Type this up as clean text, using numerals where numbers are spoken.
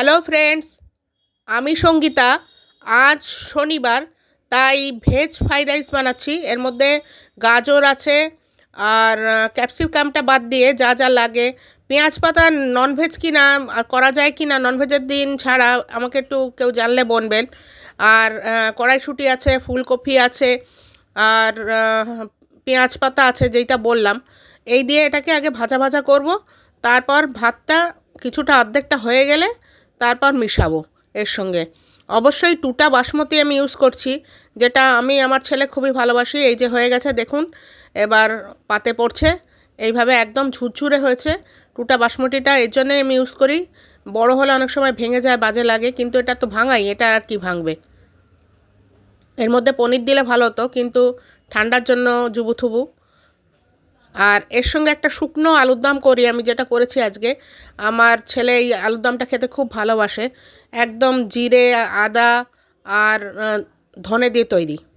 Hello friends, আমি সঙ্গীতা। আজ শনিবার, তাই ভেজ ফ্রাইড রাইস বানাচ্ছি। এর মধ্যে গাজর আছে আর ক্যাপসিকামটা বাদ দিয়ে যা যা লাগে, পেঁয়াজ পাতা ননভেজ কি না করা যায় কি না ননভেজের দিন ছাড়া আমাকে একটু কেউ জানলে বলবেন। আর কড়াইশুঁটি আছে, ফুলকপি আছে, আর পেঁয়াজ পাতা আছে যেইটা বললাম। এই দিয়ে এটাকে আগে ভাজা ভাজা করব, তারপর ভাতটা কিছুটা অর্ধেকটা হয়ে গেলে তারপর মিশাবো এর সঙ্গে। অবশ্যই টুটা বাসমতি আমি ইউজ করছি, যেটা আমি আমার ছেলে খুবই ভালোবাসি। এই যে হয়ে গেছে দেখুন, এবার পাতে পড়ছে। এইভাবে একদম ঝুরঝুরে হয়েছে টুটা বাসমতিটা, এর জন্যই আমি ইউজ করি। বড় হলে অনেক সময় ভেঙে যায়, বাজে লাগে, কিন্তু এটা তো ভাঙাই, এটা আর কি ভাঙবে। এর মধ্যে পনির দিলে ভালো হতো, কিন্তু ঠান্ডার জন্য জুবুথুবু। আর এর সঙ্গে একটা শুকনো আলুর দম করি আমি, যেটা করেছি আজকে। আমার ছেলে এই আলুর দমটা খেতে খুব ভালোবাসে। একদম জিরে, আদা আর ধনে দিয়ে তৈরি।